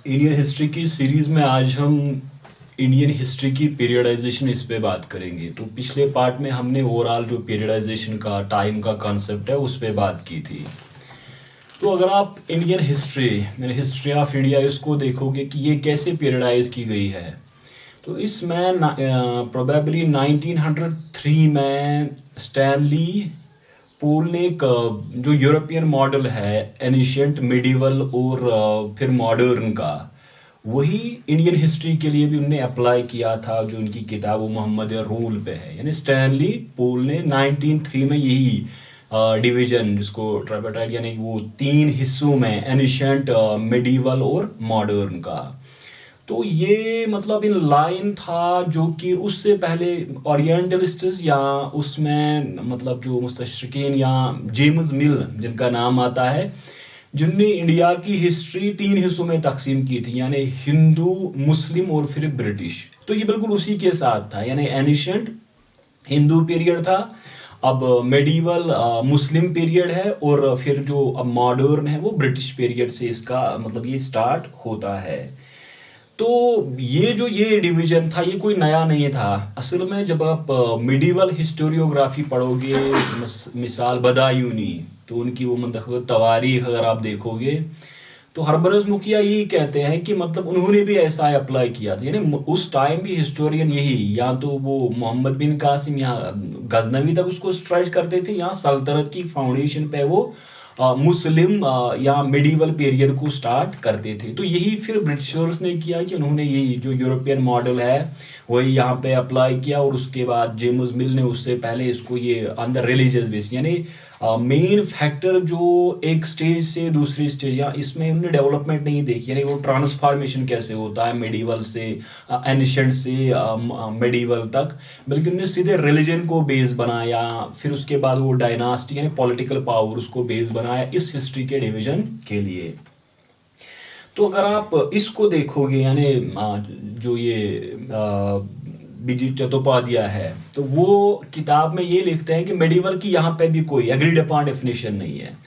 Indian history की series में आज हम इंडियन हिस्ट्री की पीरियडाइजेशन इस पे बात करेंगे। तो पिछले पार्ट में हमने ओवरऑल जो पीरियडाइजेशन का टाइम का कॉन्सेप्ट है उस पे बात की थी। तो अगर आप इंडियन हिस्ट्री मैंने हिस्ट्री ऑफ इंडिया इसको देखोगे कि ये कैसे पीरियडाइज की गई है, तो इसमें प्रोबेबली 1903 में स्टैनली पोल ने एक जो यूरोपियन मॉडल है एनिशियंट मिडिवल और फिर मॉडर्न का, वही इंडियन हिस्ट्री के लिए भी उनने अप्लाई किया था। जो उनकी किताब वो मोहम्मद रूल पे है, यानी स्टैनली पोल ने 1903 में यही डिवीजन जिसको ट्राइपाटाइड यानी वो तीन हिस्सों में एनिशियंट मिडिवल और मॉडर्न का, तो ये मतलब इन लाइन था जो कि उससे पहले ओरिएंटलिस्ट्स या उसमें मतलब जो मुस्तशरिकीन या जेम्स मिल जिनका नाम आता है, जिनने इंडिया की हिस्ट्री तीन हिस्सों में तकसीम की थी, यानी हिंदू, मुस्लिम और फिर ब्रिटिश। तो ये बिल्कुल उसी के साथ था, यानी एनिशियंट हिंदू पीरियड था, अब मेडिवल मुस्लिम पीरियड है और फिर जो अब मॉडर्न है वो ब्रिटिश पीरियड से इसका मतलब ये स्टार्ट होता है। तो ये डिवीजन था, ये कोई नया नहीं था। असल में जब आप मिडिवल हिस्टोरियोग्राफी पढ़ोगे, मिसाल बदायूनी, तो उनकी वो मतलब तवारीख अगर आप देखोगे तो हरबरस मुखिया यही कहते हैं कि मतलब उन्होंने भी ऐसा अप्लाई किया था। यानी उस टाइम भी हिस्टोरियन यही, या तो वो मोहम्मद बिन कासिम या गजनवी तक उसको स्ट्रेच करते थे, या सल्तनत की फाउंडेशन पे वो मुस्लिम या मिडिवल पीरियड को स्टार्ट करते थे। तो यही फिर ब्रिटिशर्स ने किया कि उन्होंने यही जो यूरोपियन मॉडल है वही यहाँ पे अप्लाई किया, और उसके बाद जेम्स मिल ने उससे पहले इसको ये अंदर रिलीजियस बेस, यानी मेन फैक्टर जो एक स्टेज से दूसरी स्टेज, या इसमें उन्होंने डेवलपमेंट नहीं देखी, यानी वो ट्रांसफॉर्मेशन कैसे होता है मिडिवल से एनिशिएंट से मिडिवल तक, बल्कि उन्होंने सीधे रिलीजन को बेस बनाया। फिर उसके बाद वो डायनास्टी यानी पॉलिटिकल पावर उसको बेस बनाया इस हिस्ट्री के डिवीजन के लिए। तो अगर आप इसको देखोगे, यानी जो ये बीजी चट्टोपाध्याय है, तो वो किताब में ये लिखते हैं कि मेडिवल की यहाँ पे भी कोई एग्रीड अपॉन डेफिनेशन नहीं है।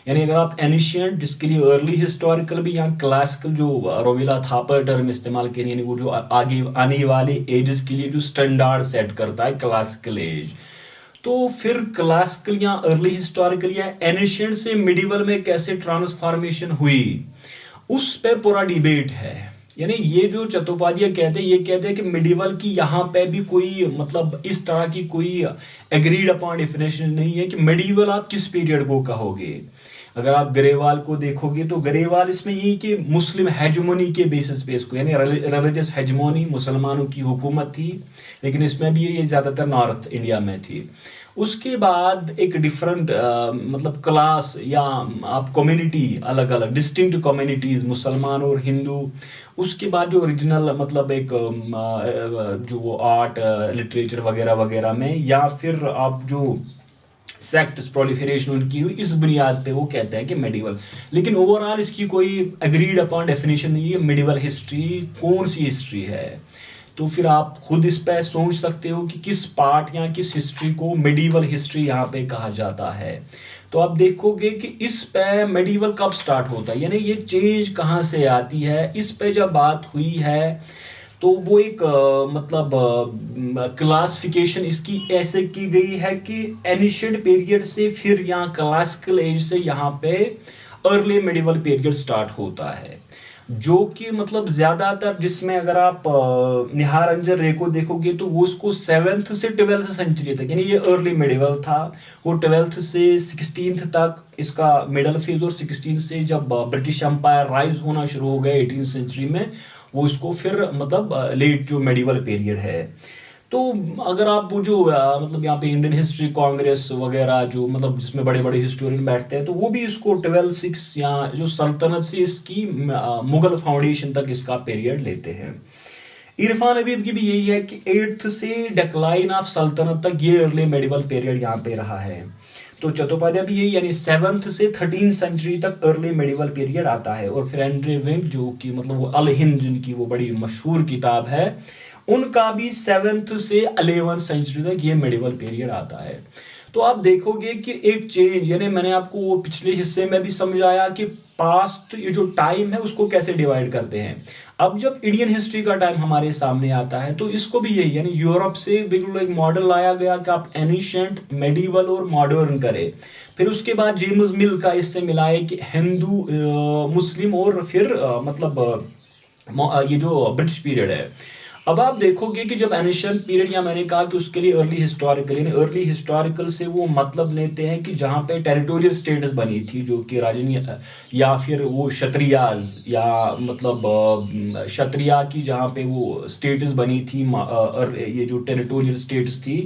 यानी अगर आप एनिशियंट जिसके लिए अर्ली हिस्टोरिकल भी या क्लासिकल जो रोमिला थापर टर्म इस्तेमाल करिए, यानी वो जो आगे आने वाले एजेस के लिए जो स्टैंडर्ड सेट करता है क्लासिकल एज, तो फिर क्लासिकल या अर्ली हिस्टोरिकल या एनिशियंट से मिडिवल में कैसे ट्रांसफॉर्मेशन हुई उस पे पूरा डिबेट है। यानी ये जो चट्टोपाध्याय कहते हैं, ये कहते हैं कि मिडिवल की यहाँ पे भी कोई मतलब इस तरह की कोई एग्रीड अपॉन डेफिनेशन नहीं है कि मिडिवल आप किस पीरियड को कहोगे। अगर आप ग्रेवाल को देखोगे तो ग्रेवाल इसमें यही कि मुस्लिम हेजमोनी के बेसिस पे इसको, यानी रिलीजियस हेजमोनी, मुसलमानों की हुकूमत थी, लेकिन इसमें भी ये ज़्यादातर नॉर्थ इंडिया में थी। उसके बाद एक डिफरेंट मतलब क्लास या आप कम्युनिटी, अलग अलग डिस्टिंक्ट कम्युनिटीज़, मुसलमान और हिंदू। उसके बाद जो ओरिजिनल मतलब एक जो वो आर्ट लिटरेचर वगैरह वगैरह में, या फिर आप जो सेक्ट्स प्रोलिफरेशन उनकी हुई, इस बुनियाद पे वो कहते हैं कि मेडिवल। लेकिन ओवरऑल इसकी कोई एग्रीड अपॉन डेफिनेशन नहीं है मेडिवल हिस्ट्री कौन सी हिस्ट्री है। तो फिर आप खुद इस पे सोच सकते हो कि किस पार्ट या किस हिस्ट्री को मेडिवल हिस्ट्री यहाँ पे कहा जाता है। तो आप देखोगे कि इस पे मेडिवल कब स्टार्ट होता है, यानी ये चेंज कहाँ से आती है, इस पे जब बात हुई है तो वो एक मतलब क्लासिफिकेशन इसकी ऐसे की गई है कि एनिशियंट पीरियड से फिर यहाँ क्लासिकल एज से यहाँ पे अर्ली मेडिवल पीरियड स्टार्ट होता है, जो कि मतलब ज़्यादातर जिसमें अगर आप निहारंजन रे को देखोगे तो वो उसको 7th से 12th सेंचुरी तक, यानी ये अर्ली मेडिवल था, वो 12th से 16th तक इसका मिडल फेज, और 16th से जब ब्रिटिश एम्पायर राइज होना शुरू हो गया 18th सेंचुरी में, वो इसको फिर मतलब लेट जो मेडिवल पीरियड है। तो अगर आप वो जो मतलब यहाँ पे इंडियन हिस्ट्री कांग्रेस वगैरह जो मतलब जिसमें बड़े बड़े हिस्टोरियन बैठते हैं, तो वो भी इसको 12/6 या जो सल्तनत से इसकी मुगल फाउंडेशन तक इसका पीरियड लेते हैं। इरफान हबीब की भी यही है कि 8th से डिक्लाइन ऑफ सल्तनत तक ये अर्ली मेडिवल पीरियड यहाँ पे रहा है। तो चट्टोपाध्याय भी यही, यानी 7th से 13th सेंचुरी तक अर्ली मेडिवल पीरियड आता है। और फिर एंड्रे विंक जो कि मतलब वो अल हिंद जिनकी वो बड़ी मशहूर किताब है, उनका भी 7th से 11th सेंचुरी तक ये मेडिवल पीरियड आता है। तो आप देखोगे कि एक चेंज, यानी मैंने आपको वो पिछले हिस्से में भी समझाया कि पास्ट ये जो टाइम है उसको कैसे डिवाइड करते हैं। अब जब इंडियन हिस्ट्री का टाइम हमारे सामने आता है तो इसको भी यही यानी यूरोप से बिल्कुल एक मॉडल लाया गया कि आप एनिशेंट, मेडिवल और मॉडर्न करें। फिर उसके बाद जेम्स मिल का इससे मिलाए कि हिंदू, मुस्लिम और फिर ये जो ब्रिटिश पीरियड है। अब आप देखोगे कि जब एनिशियंट पीरियड, या मैंने कहा कि उसके लिए अर्ली हिस्टोरिकल, यानी अर्ली हिस्टोरिकल से वो मतलब लेते हैं कि जहाँ पे टेरिटोरियल स्टेट्स बनी थी, जो कि राजनी या फिर वो क्षत्रियाज, या मतलब क्षत्रिया की जहाँ पे वो स्टेट्स बनी थी, ये जो टेरिटोरियल स्टेट्स थी,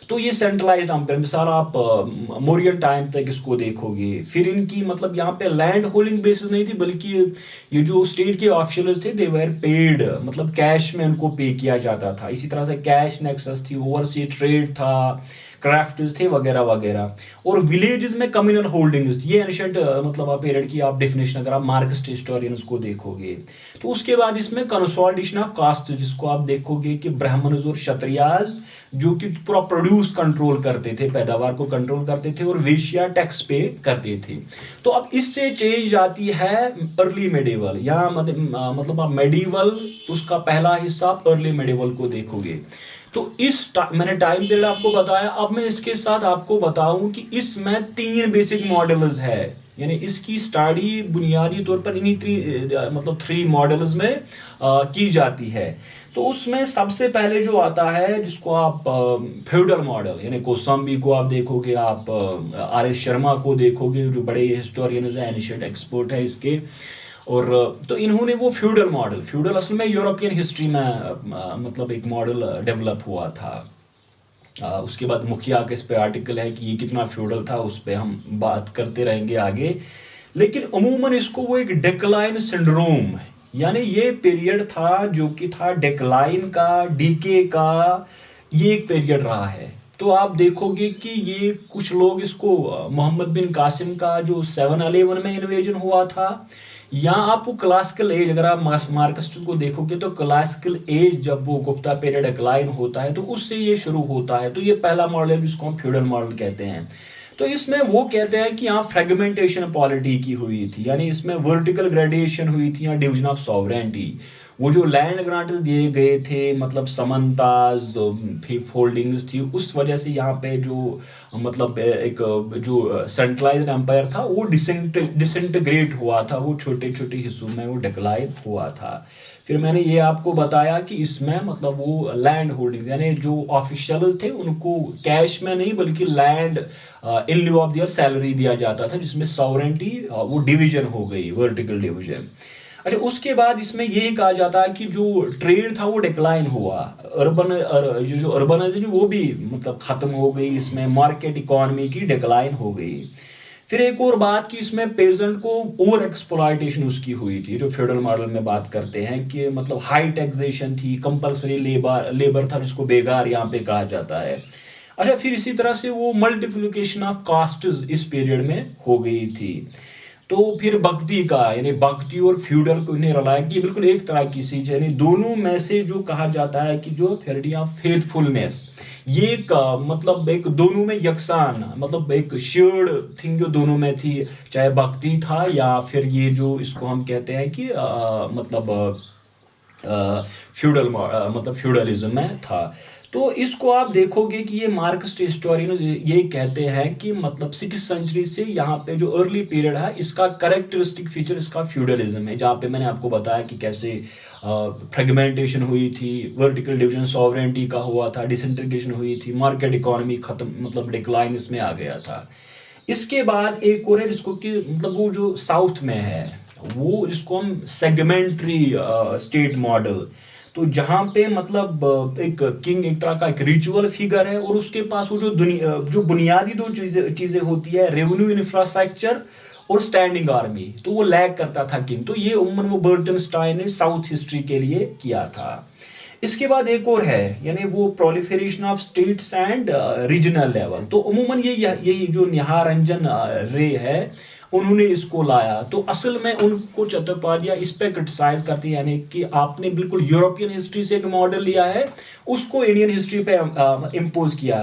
तो ये सेंट्रलाइज्ड एम्पायर। मिसाल आप मौर्यन टाइम तक इसको देखोगे, फिर इनकी मतलब यहाँ पे लैंड होल्डिंग बेसिस नहीं थी, बल्कि ये जो स्टेट के ऑफिशियल्स थे दे वेर पेड, मतलब कैश में उनको पे किया जाता था। इसी तरह से कैश नेक्सस थी, ओवरसी ट्रेड था, क्राफ्ट्स थे वगैरह वगैरह। और विलेजेस में कम्युनल होल्डिंग्स थी। ये एंशिएंट मतलब आप पीरियड की आप डेफिनेशन अगर आप मार्क्सिस्ट हिस्टोरियंस को देखोगे तो उसके बाद इसमें कंसोलिडेशन ऑफ कास्ट, जिसको आप देखोगे कि ब्राह्मणों और क्षत्रियाज जो कि पूरा प्रोड्यूस कंट्रोल करते थे, पैदावार को कंट्रोल करते थे, और वेश्या टैक्स पे करते थे। तो अब इससे चेंज आती है अर्ली मेडिवल, या मतलब आप मेडिवल उसका पहला हिस्सा आप अर्ली मेडिवल को देखोगे। तो मैंने टाइम पीरियड आपको बताया। अब मैं इसके साथ आपको बताऊं कि इसमें 3 बेसिक मॉडल्स है, यानी इसकी स्टडी बुनियादी तौर पर इन्हीं 3 मॉडल्स में की जाती है। तो उसमें सबसे पहले जो आता है जिसको आप फ्यूडल मॉडल, यानी कोसंबी को आप देखोगे, आप आर.एस. शर्मा को देखोगे, जो बड़े हिस्टोरियन है, एनिशिएंट एक्सपर्ट है इसके। और तो इन्होंने वो फ्यूडल असल में यूरोपियन हिस्ट्री में मतलब एक मॉडल डेवलप हुआ था। उसके बाद मुखिया का इस पे आर्टिकल है कि ये कितना फ्यूडल था, उस पे हम बात करते रहेंगे आगे। लेकिन अमूमन इसको वो एक डेक्लाइन सिंड्रोम, यानी ये पीरियड था जो कि था डेक्लाइन का, डीके का, ये एक पीरियड रहा है। तो आप देखोगे कि ये कुछ लोग इसको मोहम्मद बिन कासिम का जो 711 में इन्वेजन हुआ था, या आप वो क्लासिकल एज, अगर आप मार्क्सिस्ट को देखोगे तो क्लासिकल एज जब वो गुप्ता पीरियड डिक्लाइन होता है तो उससे ये शुरू होता है। तो ये पहला मॉडल जिसको हम फ्यूडल मॉडल कहते हैं। तो इसमें वो कहते हैं कि यहाँ फ्रेगमेंटेशन पॉलिटी की हुई थी, यानी इसमें वर्टिकल ग्रेडेशन हुई थी, या डिवीजन ऑफ सॉवरेंटी। वो जो लैंड ग्रांट्स दिए गए थे, मतलब समन्ताज फोल्डिंग्स थी, उस वजह से यहाँ पे जो मतलब एक जो सेंट्रलाइज्ड एम्पायर था वो डिसइंटीग्रेट हुआ था, वो छोटे छोटे हिस्सों में वो डिक्लाइन हुआ था। फिर मैंने ये आपको बताया कि इसमें मतलब वो लैंड होल्डिंग, यानी जो ऑफिशियल थे उनको कैश में नहीं बल्कि land in लिeu of their salary दिया जाता था, जिसमें सॉवरेंटी वो डिवीजन हो गई, वर्टिकल डिवीजन। अच्छा, उसके बाद इसमें यही कहा जाता है कि जो ट्रेड था वो डिक्लाइन हुआ, जो अर्बनाइजेशन वो भी मतलब खत्म हो गई, इसमें मार्केट इकोनॉमी की डिक्लाइन हो गई। फिर एक और बात कि इसमें पेजेंट को ओवर एक्सप्लॉयटेशन उसकी हुई थी, जो फेडरल मॉडल में बात करते हैं कि मतलब हाई टैक्सेशन थी, कंपलसरी लेबर था जिसको बेगार यहाँ पे कहा जाता है। अच्छा, फिर इसी तरह से वो मल्टीप्लिकेशन ऑफ कास्ट्स इस पीरियड में हो गई थी। तो फिर भक्ति का, यानी भक्ति और फ्यूडल को इन्हें रलाया कि बिल्कुल एक तरह की चीज है, यानी दोनों में से जो कहा जाता है कि जो थ्योरी ऑफ फेथफुलनेस, ये एक मतलब एक दोनों में यकसान, मतलब एक शेयर्ड थिंग जो दोनों में थी, चाहे भक्ति था या फिर ये जो इसको हम कहते हैं कि मतलब फ्यूडल मतलब फ्यूडलिज्म में था। तो इसको आप देखोगे कि ये मार्क्सिस्ट हिस्टोरियन ये कहते हैं कि मतलब 6th सेंचुरी से यहाँ पे जो अर्ली पीरियड है इसका कैरेक्टरिस्टिक फीचर इसका फ्यूडलिज्म है, जहाँ पे मैंने आपको बताया कि कैसे फ्रेगमेंटेशन हुई थी, वर्टिकल डिवीजन सॉवरेंटी का हुआ था, डिसइंटीग्रेशन हुई थी, मार्केट इकोनॉमी खत्म, मतलब डिक्लाइन इसमें आ गया था। इसके बाद एक और है जिसको कि मतलब वो जो साउथ में है वो जिसको हम सेगमेंट्री स्टेट मॉडल, तो जहाँ पे मतलब एक किंग एक तरह का एक रिचुअल फिगर है, और उसके पास वो जो बुनियादी 2 चीजें होती है, रेवेन्यू इंफ्रास्ट्रक्चर और स्टैंडिंग आर्मी, तो वो लैग करता था किंग। तो ये उम्मन वो बर्टनस्टाइन ने साउथ हिस्ट्री के लिए किया था। इसके बाद एक और है, यानी वो proliferation of states and regional level. तो अमूमन यही जो निहार रंजन रे है, उन्होंने इसको लाया। तो असल में उनको चट्टोपाध्याय इस पे क्रिटिसाइज करते हैं, यानी कि आपने बिल्कुल यूरोपियन हिस्ट्री से एक मॉडल लिया है, उसको इंडियन हिस्ट्री पे इम्पोज किया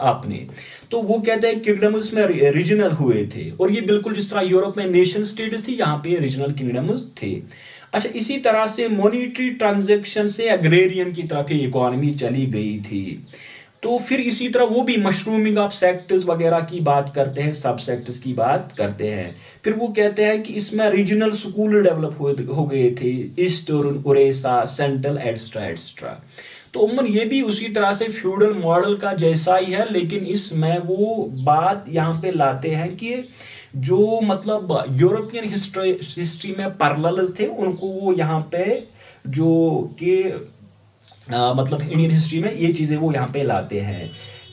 आपने। तो वो कहते हैं किंगडम्स में रीजनल हुए थे, और ये बिल्कुल जिस तरह यूरोप में नेशन स्टेट्स थी, यहाँ पे रीजनल किंगडम्स थे। अच्छा, इसी तरह से मॉनिटरी ट्रांजैक्शन से एग्रेरियन की तरफ ही इकोनॉमी चली गई थी। तो फिर इसी तरह वो भी मशरूमिंग ऑफ सेक्टर्स वगैरह की बात करते हैं, सब सेक्टर्स की बात करते हैं। फिर वो कहते हैं कि इसमें रीजनल स्कूल डेवलप हो गए थे, eastern, Orissa, central, extra extra. तो उमन ये भी उसी तरह से फ्यूडल मॉडल का जैसा ही है, लेकिन इसमें वो बात यहाँ पे लाते हैं कि जो मतलब यूरोपियन हिस्ट्री में पैरेलल्स थे, उनको वो यहाँ पे जो कि मतलब इंडियन हिस्ट्री में ये चीज़ें वो यहाँ पे लाते हैं।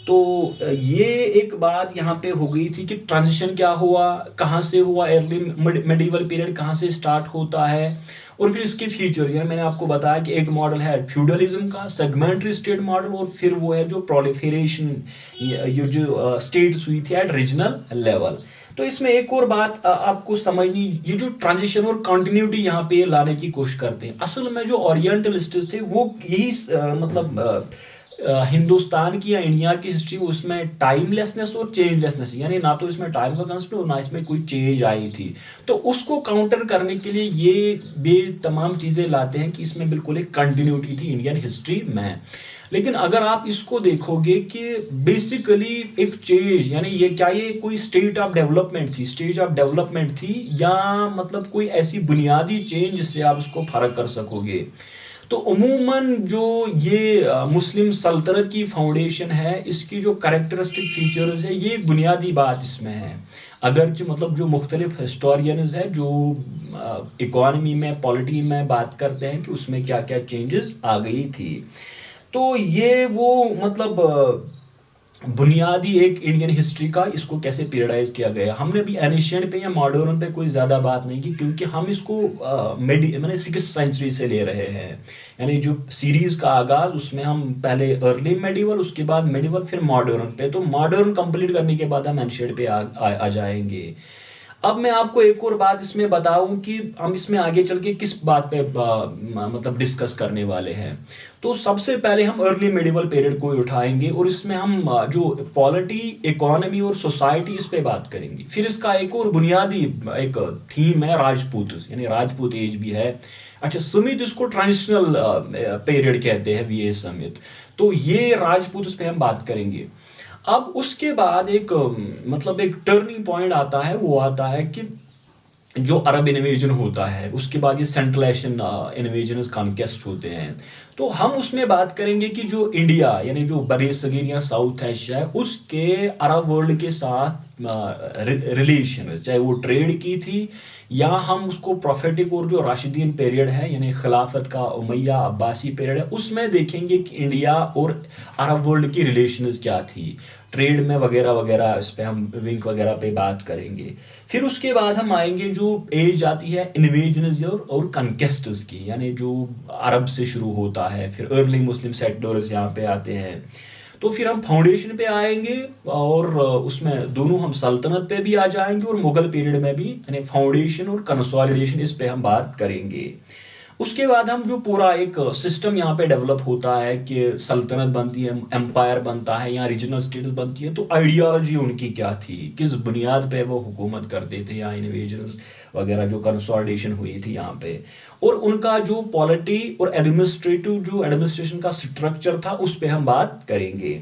तो ये एक बात यहाँ पे हो गई थी कि ट्रांजिशन क्या हुआ, कहाँ से हुआ, अर्ली मेडिवल पीरियड कहाँ से स्टार्ट होता है, और फिर इसके फीचर, यानी मैंने आपको बताया कि एक मॉडल है फ्यूडलिज्म का, सेगमेंटरी स्टेट मॉडल, और फिर वो है जो प्रोलिफरेशन, ये जो स्टेट्स हुई थी एट रीजनल लेवल। तो इसमें एक और बात आपको समझनी, ये जो ट्रांजिशन और कंटिन्यूटी यहाँ पे लाने की कोशिश करते हैं, असल में जो ओरिएंटलिस्ट्स थे वो यही मतलब हिंदुस्तान की या इंडिया की हिस्ट्री, उसमें टाइमलेसनेस और चेंजलेसनेस, यानी ना तो इसमें टाइम का कंसेप्ट और ना इसमें कोई चेंज आई थी। तो उसको काउंटर करने के लिए ये तमाम चीज़ें लाते हैं कि इसमें बिल्कुल एक कंटिन्यूटी थी इंडियन हिस्ट्री में। लेकिन अगर आप इसको देखोगे कि बेसिकली एक चेंज, यानी ये कोई स्टेट ऑफ डेवलपमेंट थी, स्टेज ऑफ डेवलपमेंट थी, या मतलब कोई ऐसी बुनियादी चेंज जिससे आप उसको फर्क कर सकोगे। तो उमूमन जो ये मुस्लिम सल्तनत की फाउंडेशन है, इसकी जो कैरेक्टरिस्टिक फीचर्स है, ये बुनियादी बात इसमें है। अगरचे मतलब जो मुख्तलिफ हिस्टोरियंस है जो इकोनॉमी में, पॉलिटी में बात करते हैं कि उसमें क्या क्या चेंजेस आ गई थी। तो ये वो मतलब बुनियादी एक इंडियन हिस्ट्री का इसको कैसे पीरियडाइज किया गया। हमने भी एनिशियंट पे या मॉडर्न पे कोई ज़्यादा बात नहीं की, क्योंकि हम इसको मैंने 6th सेंचुरी से ले रहे हैं। यानी जो सीरीज़ का आगाज़, उसमें हम पहले अर्ली मेडिवल, उसके बाद मेडिवल, फिर मॉडर्न पे। तो मॉडर्न कंप्लीट करने के बाद हम एनिशियंट पे आ जाएंगे। अब मैं आपको एक और बात इसमें बताऊं कि हम इसमें आगे चल के किस बात पे मतलब डिस्कस करने वाले हैं। तो सबसे पहले हम अर्ली मेडिवल पीरियड को उठाएंगे, और इसमें हम जो पॉलिटी, इकोनॉमी और सोसाइटी, इस पे बात करेंगे। फिर इसका एक और बुनियादी एक थीम है राजपूत, यानी राजपूत एज भी है। अच्छा, समित इसको ट्रांजिशनल पीरियड कहते हैं, वी समित। तो ये राजपूत, उस पर हम बात करेंगे। अब उसके बाद एक मतलब एक टर्निंग पॉइंट आता है, वो आता है कि जो अरब इन्वेजन होता है, उसके बाद ये सेंट्रल एशियन इन्वेजन कॉन्क्वेस्ट होते हैं। तो हम उसमें बात करेंगे कि जो इंडिया, यानी जो बड़े सगीर या साउथ एशिया है, उसके अरब वर्ल्ड के साथ रिलेशन, चाहे वो ट्रेड की थी, या हम उसको प्रोफेटिक और जो राशिदीन पीरियड है, यानी खिलाफत का उमैया अब्बासी पीरियड है, उसमें देखेंगे कि इंडिया और अरब वर्ल्ड की रिलेशंस क्या थी, ट्रेड में वगैरह वगैरह। इस पे हम विंक वगैरह पे बात करेंगे। फिर उसके बाद हम आएंगे जो एज आती है इन्वेजन्स और कॉन्क्वेस्ट्स की, यानी जो अरब से शुरू होता है, फिर अर्ली मुस्लिम सेटलर्स यहाँ पे आते हैं। तो फिर हम फाउंडेशन पे आएंगे, और उसमें दोनों हम सल्तनत पे भी आ जाएंगे, और मुगल पीरियड में भी, यानी फाउंडेशन और कंसोलिडेशन, इस पे हम बात करेंगे। उसके बाद हम जो पूरा एक सिस्टम यहाँ पे डेवलप होता है कि सल्तनत बनती है, एम्पायर बनता है, या रीजनल स्टेट्स बनती है, तो आइडियोलॉजी उनकी क्या थी, किस बुनियाद पे वो हुकूमत करते थे, या इन्वेजन्स वगैरह जो कंसोलिडेशन हुई थी यहाँ पे, और उनका जो पॉलिटी और एडमिनिस्ट्रेशन का स्ट्रक्चर था, उस पर हम बात करेंगे।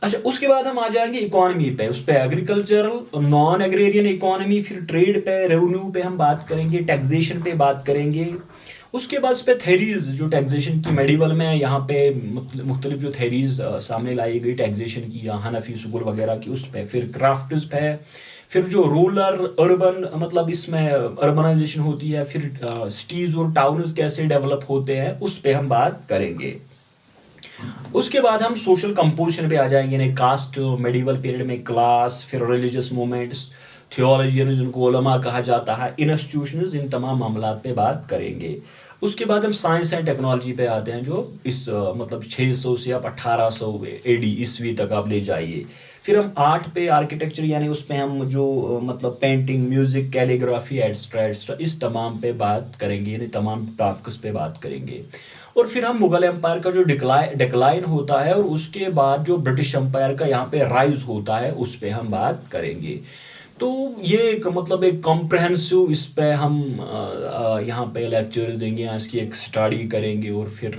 अच्छा, उसके बाद हम आ जाएंगे इकोनॉमी पे, उस पे एग्रीकल्चरल, नॉन एग्रेरियन इकोनॉमी, फिर ट्रेड पे, रेवेन्यू पे हम बात करेंगे, टैक्सेशन पे बात करेंगे। उसके बाद इस पे थेरीज, जो टैक्सेशन की मेडिवल में यहाँ पे मुख्तलिफ जो थेरीज सामने लाई गई टैक्सेशन की, या हनफी सुकुल वगैरह की, उस पे। फिर क्राफ्ट्स पे, फिर जो रूरल अर्बन मतलब इसमें अर्बनाइजेशन होती है, फिर सिटीज और टाउन्स कैसे डेवलप होते हैं, उस पे हम बात करेंगे। उसके बाद हम सोशल कंपोजिशन पे आ जाएंगे, यानी कास्ट, मेडिवल पीरियड में क्लास, फिर रिलीजियस मूवमेंट्स, थियोलॉजी, जिनको उलमा कहा जाता है, इंस्टीट्यूशंस, इन तमाम मामलात पे बात करेंगे। उसके बाद हम साइंस एंड टेक्नोलॉजी पे आते हैं, जो इस मतलब 600 से आप 1800 AD ईस्वी तक आप ले जाइए। फिर हम आर्ट पे, आर्किटेक्चर यानी उस पे हम जो मतलब painting, music, calligraphy extra extra इस तमाम पे बात करेंगे, यानी तमाम टॉपिक्स पे बात करेंगे। और फिर हम मुगल एम्पायर का जो डिक्लाइन होता है और उसके बाद जो ब्रिटिश एम्पायर का यहाँ पे राइज होता है उस पे हम बात करेंगे। तो ये एक मतलब एक कॉम्प्रहेंसिव इस पे हम यहाँ पे लेक्चर देंगे, यहाँ इसकी एक स्टडी करेंगे और फिर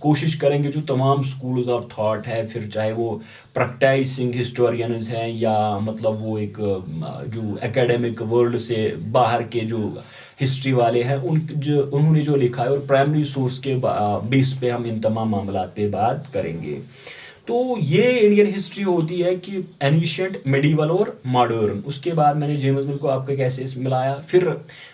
कोशिश करेंगे जो तमाम स्कूल्स ऑफ थॉट है, फिर चाहे वो प्रैक्टिसिंग हिस्टोरियंस हैं या मतलब वो एक जो एकेडमिक वर्ल्ड से बाहर के जो हिस्ट्री वाले हैं, उन्होंने जो लिखा है और प्राइमरी सोर्स के बेस पे हम इन तमाम मामला पे बात करेंगे। तो ये इंडियन हिस्ट्री होती है कि एनिशियंट, मेडिवल और मॉडर्न। उसके बाद मैंने जेम्स मिल को आपको कैसे मिलाया, फिर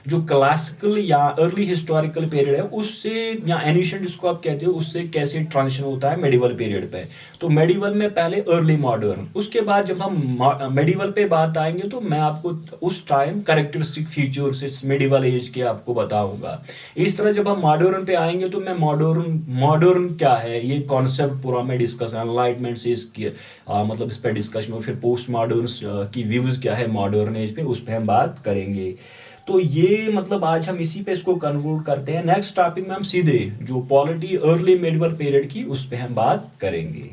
जो क्लासिकल या अर्ली हिस्टोरिकल पीरियड है उससे, या एनिशियंट जिसको आप कहते हो, उससे कैसे ट्रांजिशन होता है मेडिवल पीरियड पे। तो मेडिवल में पहले अर्ली मॉडर्न, उसके बाद जब हम मेडिवल पे बात आएंगे तो मैं आपको उस टाइम कैरेक्टरिस्टिक फीचर्स इस मेडिवल एज के आपको बताऊंगा। इस तरह जब हम मॉडर्न पे आएंगे तो मैं मॉडर्न क्या है ये कॉन्सेप्ट पूरा मैं डिस्कस, एनलाइटमेंट से इसकी मतलब इस पर डिस्कशन, और फिर पोस्ट मॉडर्न की व्यूज क्या है मॉडर्न एज पे, उस पर हम बात करेंगे। तो ये मतलब आज हम इसी पे इसको कंक्लूड करते हैं। नेक्स्ट टॉपिक में हम सीधे जो पॉलिटी अर्ली मेडिवल पीरियड की उस पर हम बात करेंगे।